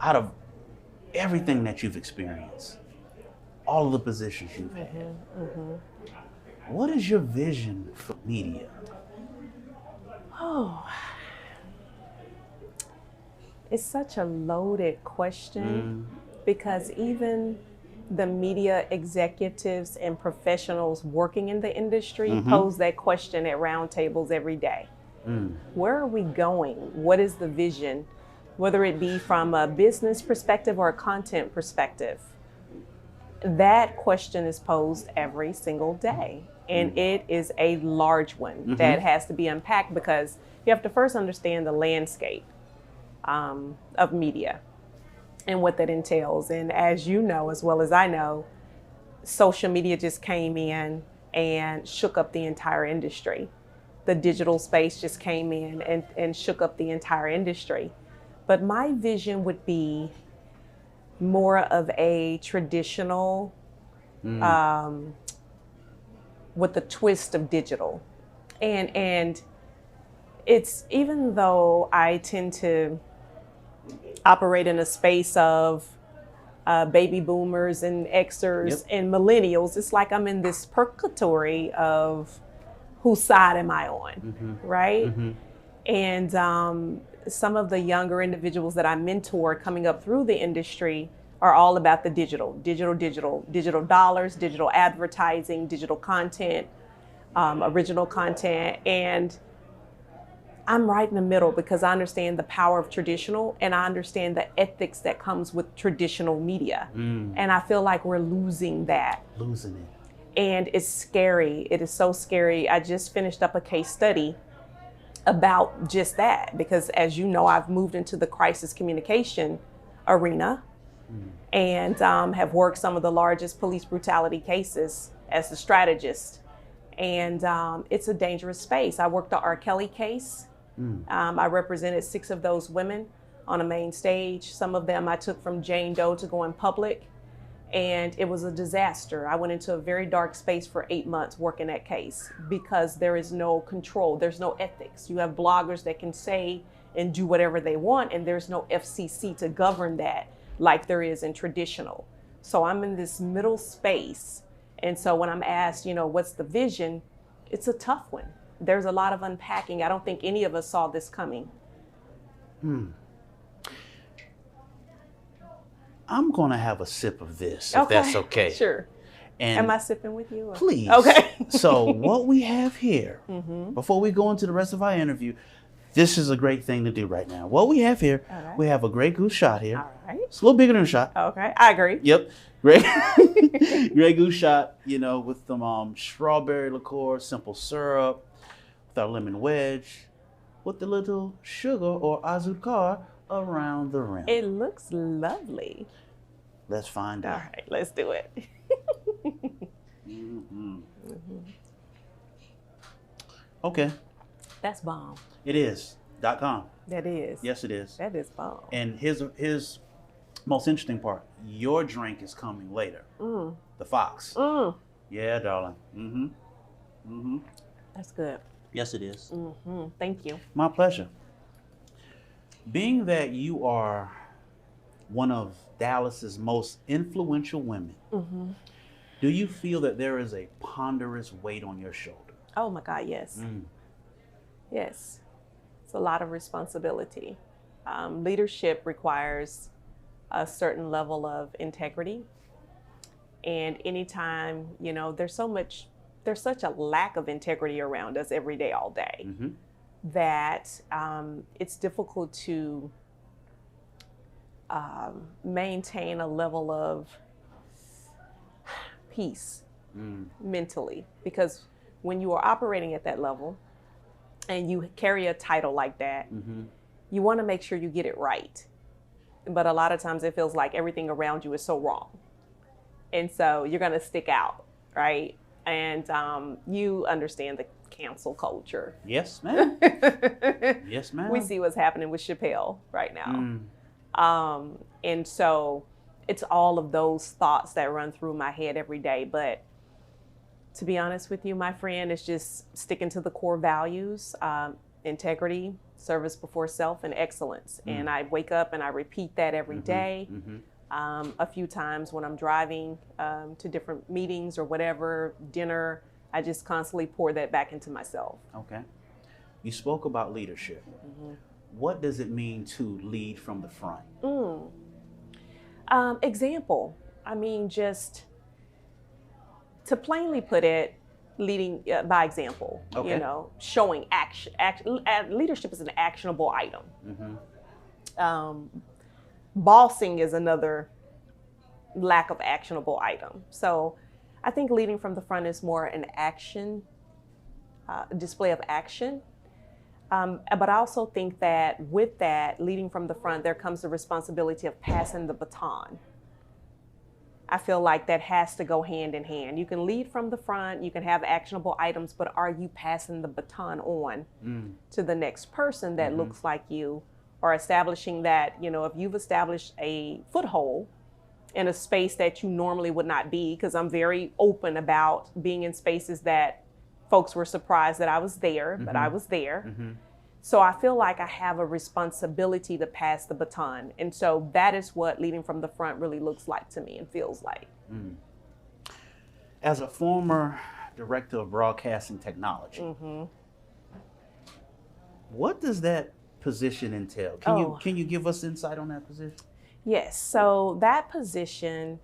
out of everything that you've experienced, all of the positions you've had, what is your vision for media? Oh, it's such a loaded question because even the media executives and professionals working in the industry pose that question at roundtables every day. Where are we going? What is the vision? Whether it be from a business perspective or a content perspective. That question is posed every single day. And it is a large one that has to be unpacked because you have to first understand the landscape of media and what that entails. And as you know, as well as I know, social media just came in and shook up the entire industry. The digital space just came in and shook up the entire industry. But my vision would be more of a traditional, with the twist of digital. And it's, even though I tend to operate in a space of baby boomers and Xers and millennials, it's like I'm in this purgatory of whose side am I on, right? And some of the younger individuals that I mentor coming up through the industry are all about the digital dollars, digital advertising, digital content, original content. And I'm right in the middle because I understand the power of traditional and I understand the ethics that comes with traditional media. And I feel like we're losing that. Losing it. And it's scary. It is so scary. I just finished up a case study about just that because, as you know, I've moved into the crisis communication arena and have worked some of the largest police brutality cases as the strategist. And it's a dangerous space. I worked the R. Kelly case. I represented 6 of those women on a main stage. Some of them I took from Jane Doe to go in public. And it was a disaster. I went into a very dark space for 8 months working that case because there is no control. There's no ethics. You have bloggers that can say and do whatever they want, and there's no FCC to govern that like there is in traditional. So I'm in this middle space. And so when I'm asked, what's the vision? It's a tough one. There's a lot of unpacking. I don't think any of us saw this coming. I'm going to have a sip of this, if that's okay. Sure. And am I sipping with you? Or? Please. Okay. So what we have here, before we go into the rest of our interview, this is a great thing to do right now. What we have here, we have a Grey Goose shot here. All right. It's a little bigger than a shot. Okay, I agree. Yep. Grey Goose shot, with some strawberry liqueur, simple syrup, with our lemon wedge, with the little sugar or azucar around the rim. It looks lovely. Let's find out. All right, let's do it. Okay. That's bomb. It is. .com. That is. Yes, it is. That is bomb. And his most interesting part, your drink is coming later. The Fox. Yeah, darling. That's good. Yes, it is. Thank you. My pleasure. Being that you are one of Dallas's most influential women, do you feel that there is a ponderous weight on your shoulder? Oh my God, yes. Yes. It's a lot of responsibility. Leadership requires a certain level of integrity. And anytime, there's such a lack of integrity around us every day, all day, that it's difficult to maintain a level of peace mentally. Because when you are operating at that level and you carry a title like that, you want to make sure you get it right. But a lot of times it feels like everything around you is so wrong. And so you're going to stick out, right? And you understand the cancel culture. Yes, ma'am. Yes, ma'am. We see what's happening with Chappelle right now. And so it's all of those thoughts that run through my head every day. But to be honest with you, my friend, it's just sticking to the core values, integrity, service before self and excellence. And I wake up and I repeat that every day. A few times when I'm driving to different meetings or whatever, dinner, I just constantly pour that back into myself. Okay. You spoke about leadership. What does it mean to lead from the front? Example. I mean, just to plainly put it, leading by example. Okay. You know, showing action. Leadership is an actionable item. Bossing is another lack of actionable item. So I think leading from the front is more an action, display of action. But I also think that with that, leading from the front, there comes the responsibility of passing the baton. I feel like that has to go hand in hand. You can lead from the front, you can have actionable items, but are you passing the baton on to the next person that looks like you, or establishing that, you know, if you've established a foothold in a space that you normally would not be, because I'm very open about being in spaces that folks were surprised that I was there, but I was there. So I feel like I have a responsibility to pass the baton. And so that is what leading from the front really looks like to me and feels like. As a former director of broadcasting technology, what does that position entail? Can you give us insight on that position? Yes. So that position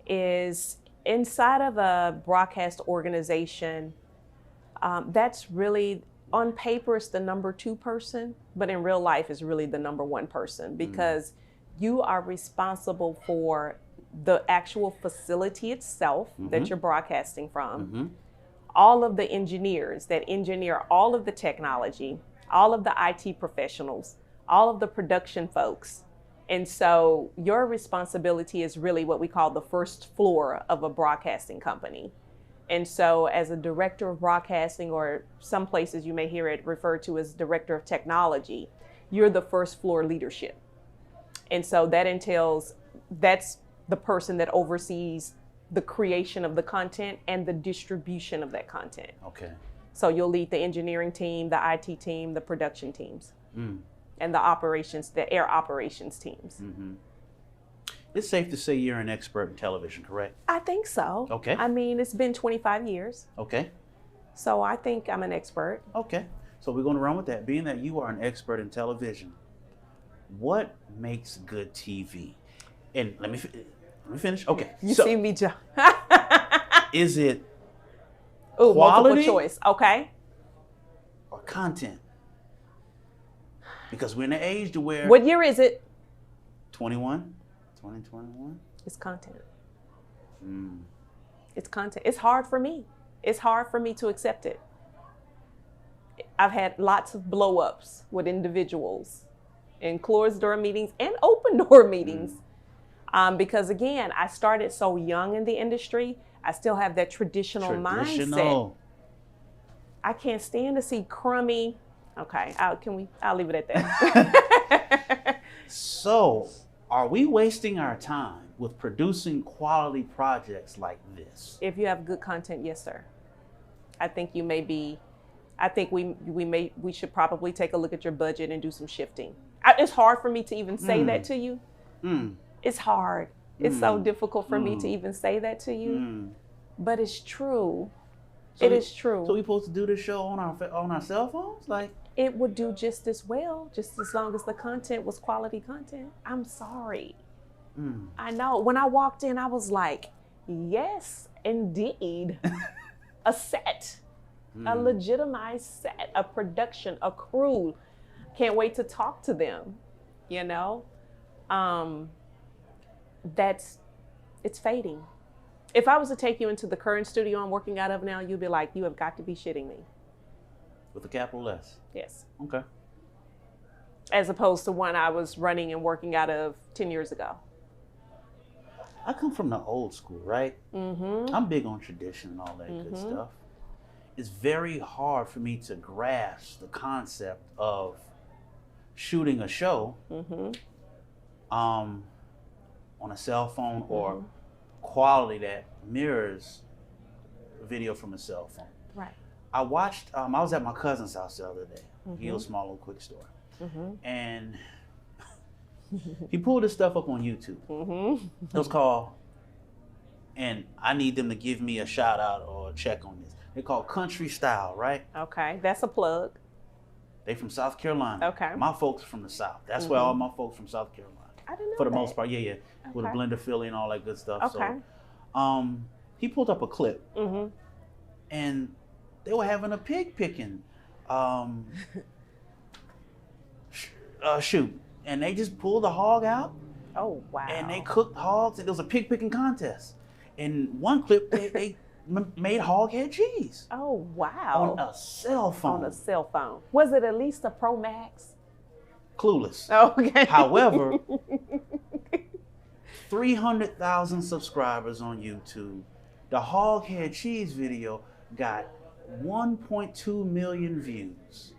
is inside of a broadcast organization. That's really, on paper, it's the number 2 person, but in real life, it's really the number 1 person, because you are responsible for the actual facility itself that you're broadcasting from, all of the engineers that engineer all of the technology, all of the IT professionals, all of the production folks. And so your responsibility is really what we call the first floor of a broadcasting company. And so as a director of broadcasting, or some places you may hear it referred to as director of technology, you're the first floor leadership. And so that entails, that's the person that oversees the creation of the content and the distribution of that content. Okay. So you'll lead the engineering team, the IT team, the production teams, and the operations, the air operations teams. It's safe to say you're an expert in television, correct? I think so. Okay. I mean, it's been 25 years. Okay. So I think I'm an expert. Okay. So we're going to run with that. Being that you are an expert in television, what makes good TV? And let me finish. Okay. You see me, Joe. Is it multiple quality choice. Okay. or content? Because we're in an age to where... What year is it? 2021? It's content. It's content. It's hard for me. It's hard for me to accept it. I've had lots of blow-ups with individuals in closed door meetings and open door meetings. Because again, I started so young in the industry. I still have that traditional mindset. I can't stand to see crummy. Okay, I'll leave it at that. So, are we wasting our time with producing quality projects like this? If you have good content, yes, sir. I think you may be. I think we should probably take a look at your budget and do some shifting. It's hard for me to even say that to you. It's hard. It's so difficult for me to even say that to you. But it's true. It is true. So we supposed to do this show on our cell phones? Like, it would do just as well, just as long as the content was quality content. I'm sorry. I know. When I walked in, I was like, yes, indeed. A set, a legitimized set, a production, a crew. Can't wait to talk to them, you know? It's fading. If I was to take you into the current studio I'm working out of now, you'd be like, you have got to be shitting me. With a capital S? Yes. Okay. As opposed to one I was running and working out of 10 years ago. I come from the old school, right? I'm big on tradition and all that good stuff. It's very hard for me to grasp the concept of shooting a show on a cell phone or quality that mirrors video from a cell phone. Right. I watched, I was at my cousin's house the other day. He was a small little quick store. And he pulled this stuff up on YouTube. It was called, and I need them to give me a shout out or a check on this. They call Country Style, right? Okay, that's a plug. They from South Carolina. Okay. My folks from the South. That's where all my folks from South Carolina. I didn't know For the that. most part, yeah. With a blend of Philly and all that good stuff. Okay. So, he pulled up a clip, and they were having a pig picking shoot, and they just pulled the hog out. Oh wow! And they cooked hogs, and there was a pig picking contest. In one clip, they made hog head cheese. Oh wow! On a cell phone. On a cell phone. Was it at least a Pro Max? Clueless. Okay. However, 300,000 subscribers on YouTube. The hog head cheese video got 1.2 million views.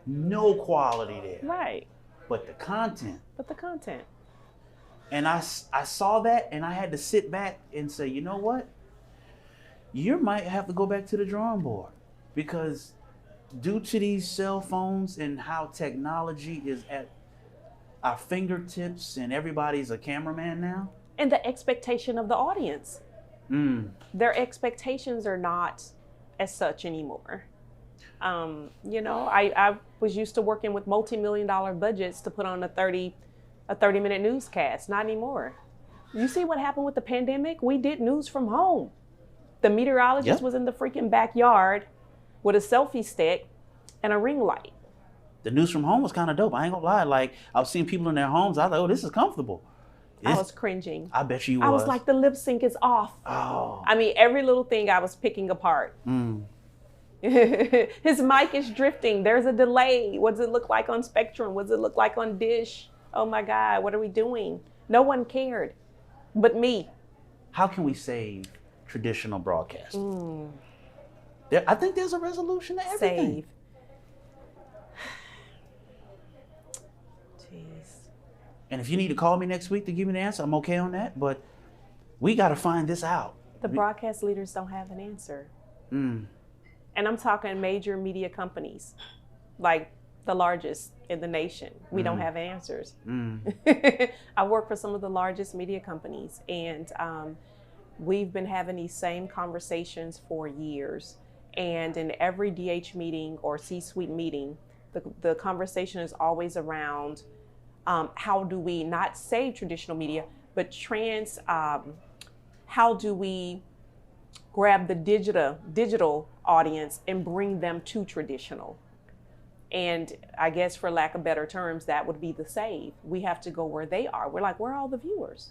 No quality there. Right. But the content. And I saw that, and I had to sit back and say, you know what? You might have to go back to the drawing board, because due to these cell phones and how technology is at our fingertips and everybody's a cameraman now. And the expectation of the audience. Their expectations are not as such anymore. You know, I was used to working with multi-million-dollar budgets to put on a 30-minute newscast. Not anymore. You see what happened with the pandemic? We did news from home. The meteorologist was in the freaking backyard with a selfie stick and a ring light. The news from home was kind of dope. I ain't gonna lie. Like, I was seeing people in their homes. I was like, oh, this is comfortable. I was cringing. I bet you was. I was like, the lip sync is off. Oh. I mean, every little thing I was picking apart. His mic is drifting. There's a delay. What does it look like on Spectrum? What does it look like on Dish? Oh my God, what are we doing? No one cared but me. How can we save traditional broadcasting? I think there's a resolution to everything. Jeez. And if you need to call me next week to give me the answer, I'm okay on that. But we got to find this out. The broadcast leaders don't have an answer. And I'm talking major media companies, like the largest in the nation. We don't have answers. I work for some of the largest media companies, and we've been having these same conversations for years. And in every DH meeting or C-suite meeting, the conversation is always around how do we not save traditional media, but how do we grab the digital audience and bring them to traditional? And I guess, for lack of better terms, that would be the save. We have to go where they are. We're like, where are all the viewers?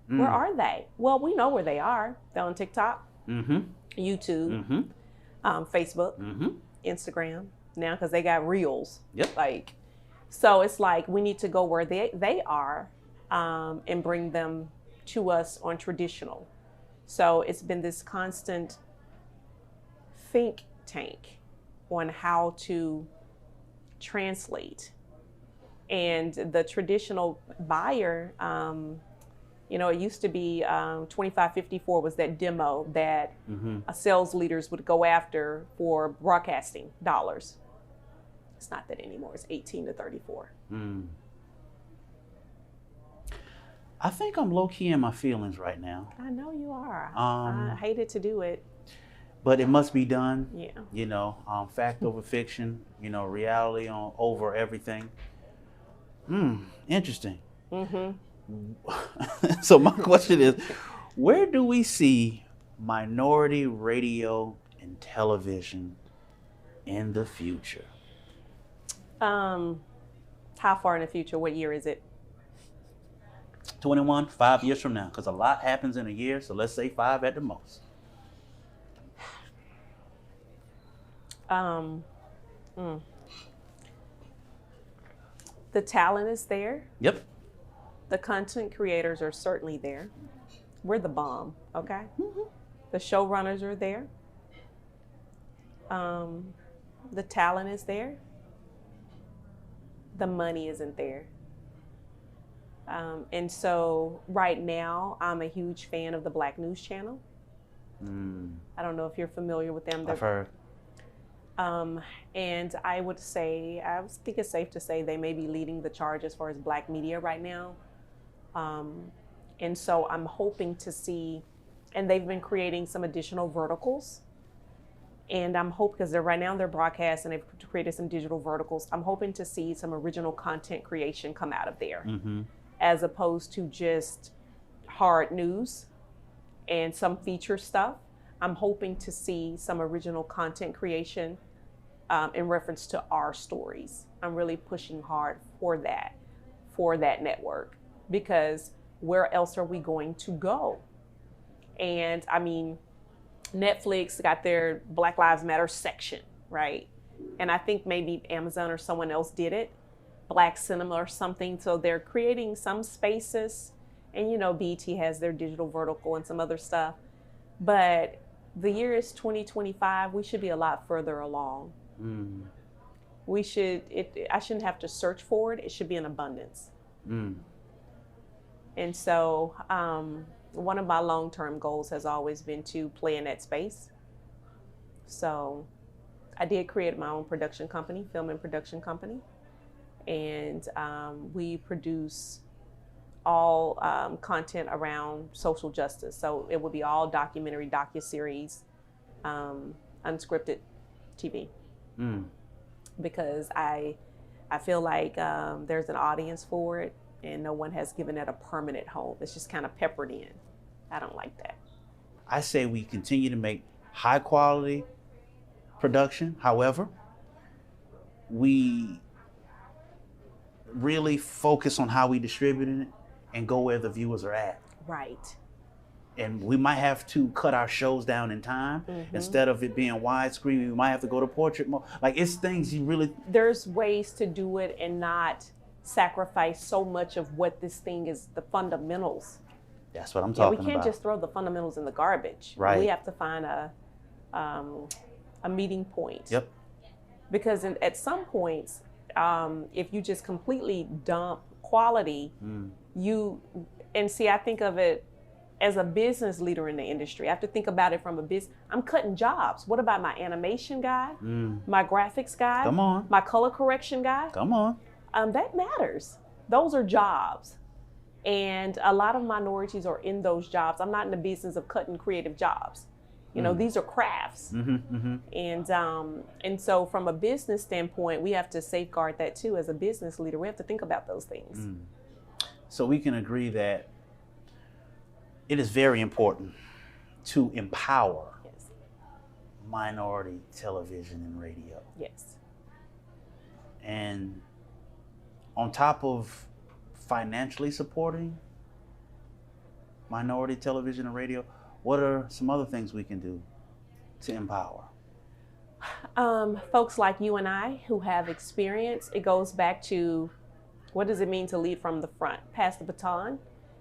Where are they? Well, we know where they are. They're on TikTok, YouTube, Facebook, Instagram now, because they got reels. Like, so it's like we need to go where they are and bring them to us on traditional. So it's been this constant think tank on how to translate. And the traditional buyer, you know, it used to be 2554 was that demo that sales leaders would go after for broadcasting dollars. It's not that anymore. It's 18 to 34. I think I'm low-key in my feelings right now. I know you are. I hated to do it. But it must be done. Yeah. You know, fact over fiction, you know, reality over everything. Interesting. So my question is, where do we see minority radio and television in the future? How far in the future? What year is it? 21, 5 years from now, because a lot happens in a year, so let's say 5 at the most. The talent is there. Yep. The content creators are certainly there. We're the bomb, okay? The showrunners are there. The talent is there. The money isn't there. And so right now, I'm a huge fan of the Black News Channel. I don't know if you're familiar with them. I've heard. And I think it's safe to say they may be leading the charge as far as Black media right now. And so I'm hoping to see, and they've been creating some additional verticals. And I'm hoping, because right now they're broadcast and they've created some digital verticals, I'm hoping to see some original content creation come out of there, as opposed to just hard news and some feature stuff. I'm hoping to see some original content creation in reference to our stories. I'm really pushing hard for that network, because where else are we going to go? And I mean, Netflix got their Black Lives Matter section, right? And I think maybe Amazon or someone else did it, Black Cinema or something. So they're creating some spaces, and BET has their digital vertical and some other stuff. But the year is 2025. We should be a lot further along. I shouldn't have to search for it. It should be in abundance. And so one of my long-term goals has always been to play in that space. So I did create my own production company, film and production company. And we produce all content around social justice. So it would be all documentary, docuseries, unscripted TV. Because I feel like there's an audience for it, and no one has given it a permanent home. It's just kind of peppered in. I don't like that. I say we continue to make high quality production. However, we really focus on how we distribute it and go where the viewers are at. Right. And we might have to cut our shows down in time. Instead of it being widescreen, we might have to go to portrait mode. Like, it's things you really... There's ways to do it and not sacrifice so much of what this thing is, the fundamentals. That's what I'm talking about. We can't just throw the fundamentals in the garbage. Right. We have to find a meeting point. Yep. Because at some points, if you just completely dump quality, I think of it as a business leader in the industry. I have to think about it from a business. I'm cutting jobs. What about my animation guy, my graphics guy, Come on, my color correction guy? Come on. That matters. Those are jobs. And a lot of minorities are in those jobs. I'm not in the business of cutting creative jobs. These are crafts. And so from a business standpoint, we have to safeguard that too. As a business leader, we have to think about those things. So we can agree that it is very important to empower minority television and radio. Yes. And on top of financially supporting minority television and radio, what are some other things we can do to empower? Folks like you and I who have experience, it goes back to, what does it mean to lead from the front? Pass the baton.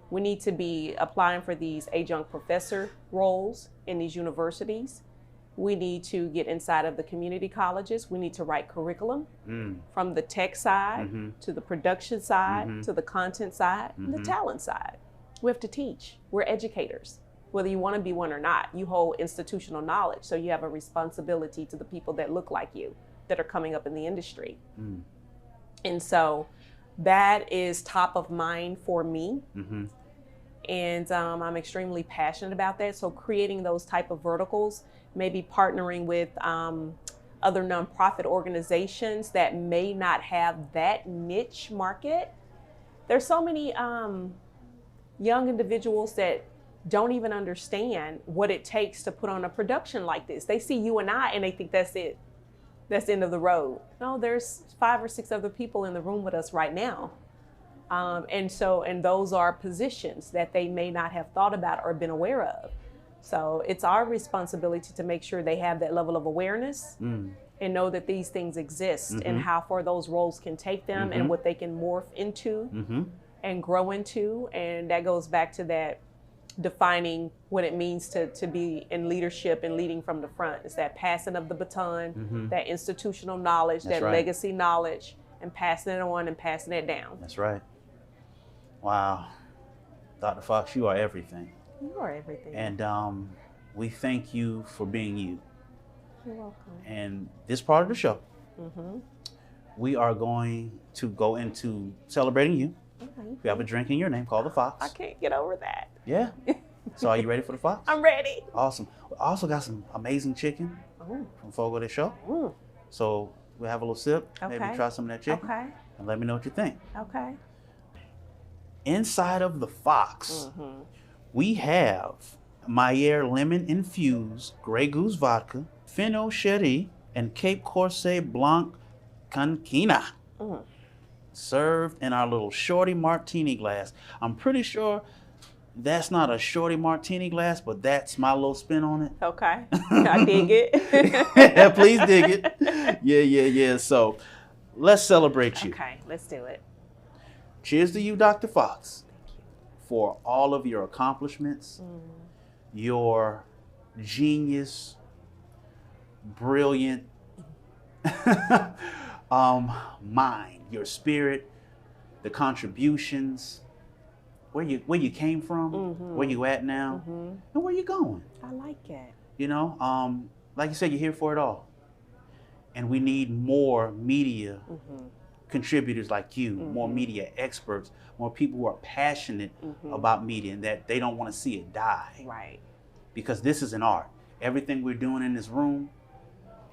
We need to be applying for these adjunct professor roles in these universities. We need to get inside of the community colleges. We need to write curriculum from the tech side to the production side to the content side and the talent side. We have to teach. We're educators. Whether you want to be one or not, you hold institutional knowledge. So you have a responsibility to the people that look like you, that are coming up in the industry. And so that is top of mind for me. And I'm extremely passionate about that. So creating those type of verticals, maybe partnering with other nonprofit organizations that may not have that niche market. There's so many young individuals that don't even understand what it takes to put on a production like this. They see you and I and they think that's it. That's the end of the road. No, there's 5 or 6 other people in the room with us right now. And those are positions that they may not have thought about or been aware of. So it's our responsibility to make sure they have that level of awareness and know that these things exist and how far those roles can take them and what they can morph into and grow into. And that goes back to that defining what it means to be in leadership and leading from the front. It's that passing of the baton, that institutional knowledge, That's that right. legacy knowledge, and passing it on and passing it down. That's right. Wow. Dr. Fox, you are everything. You are everything. And we thank you for being you. You're welcome. And this part of the show, Mm-hmm. we are going to go into celebrating you. Okay. We have a drink in your name called the Fox. I can't get over that. Yeah. So are you ready for the Fox? I'm ready. Awesome. We also got some amazing chicken from Fogo de Show. Mm. So we'll have a little sip, Okay. maybe try some of that chicken, Okay. and let me know what you think. Okay. Inside of the Fox, we have Meyer Lemon Infused Grey Goose Vodka, Fino Sherry, and Cape Corset Blanc Canquina. Served in our little shorty martini glass. I'm pretty sure that's not a shorty martini glass, but that's my little spin on it. Okay. I dig it. Yeah, please dig it. Yeah. So let's celebrate you. Okay, let's do it. Cheers to you, Dr. Fox, for all of your accomplishments, your genius, brilliant mind, your spirit, the contributions, where you came from, where you at now, and where you going. I like it. You know, like you said, you're here for it all. And we need more media contributors like you, more media experts, more people who are passionate about media and that they don't want to see it die. Right. Because this is an art. Everything we're doing in this room,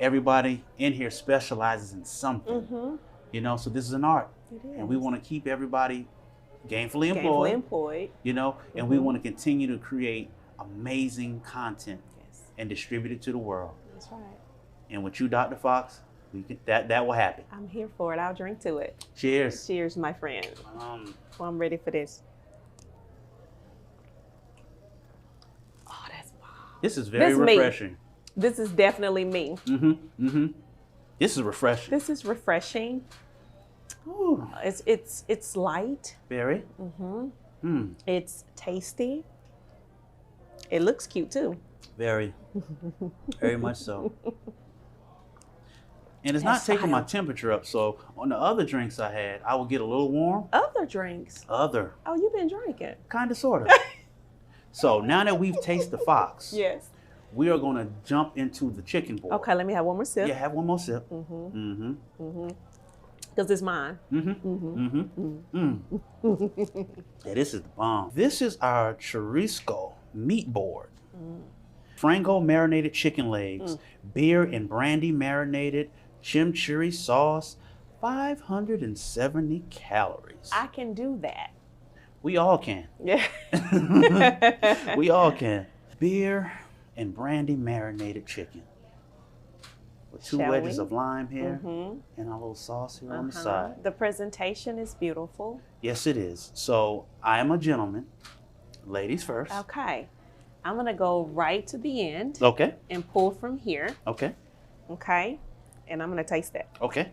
everybody in here specializes in something. You know, so this is an art. It is. And we want to keep everybody gainfully Gainfully employed. employed. You know, and we want to continue to create amazing content and distribute it to the world. That's right. And with you, Dr. Fox, that will happen. I'm here for it. I'll drink to it. Cheers. Cheers, my friend. Well, I'm ready for this. Oh, that's bomb. This is very This me. refreshing. This is definitely me. This is refreshing. This is refreshing. Ooh, It's light. very. It's tasty. It looks cute too. Very. Very much so. And it's not taking my temperature up, so on the other drinks I had, I will get a little warm. Other drinks. Other. Oh, you've been drinking. Kind of, sort of. So now that we've tasted the Fox, Yes. we are going to jump into the chicken board. Okay, let me have one more sip. Yeah, have one more sip. Because it's mine. Yeah, this is the bomb. This is our churrasco meat board. Frango marinated chicken legs, beer and brandy marinated chimichurri sauce, 570 calories. I can do that. We all can. Yeah. We all can. Beer and brandy marinated chicken. With two Shall wedges we? of lime here and our little sauce here on the side. The presentation is beautiful. Yes, it is. So I am a gentleman. Ladies first. Okay. I'm going to go right to the end Okay. and pull from here. Okay. Okay. And I'm going to taste that. Okay.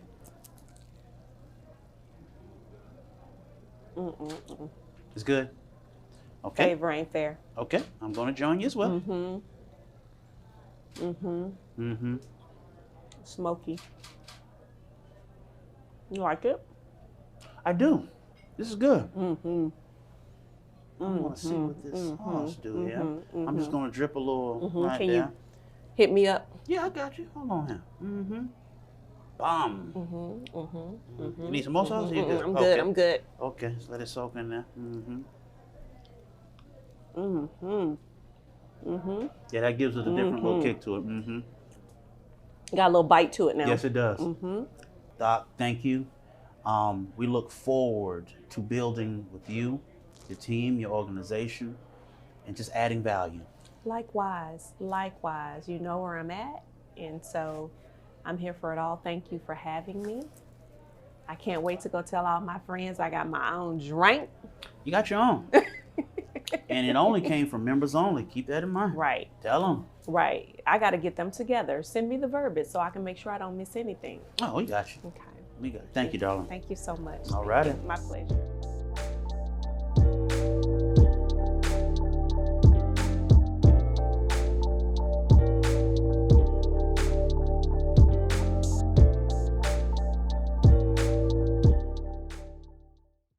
It's good. Okay. Favor ain't fair. Okay. I'm going to join you as well. Smoky. You like it? I do. This is good. I want to see what this sauce do here. I'm just going to drip a little right Can there. you hit me up? Yeah, I got you. Hold on here. Bomb. You need some more sauce? Or you good? I'm Okay. good. I'm good. Okay, just let it soak in there. Yeah, that gives it a different little kick to it. Got a little bite to it now. Yes, it does. Doc, thank you. We look forward to building with you, your team, your organization, and just adding value. Likewise. Likewise. You know where I'm at. And so I'm here for it all. Thank you for having me. I can't wait to go tell all my friends I got my own drink. You got your own. And it only came from members only. Keep that in mind. Right. Tell them. Right. I got to get them together. Send me the verbiage so I can make sure I don't miss anything. Oh, we got you. Okay. We got you. Thank you, darling. Thank you so much. All righty. My pleasure.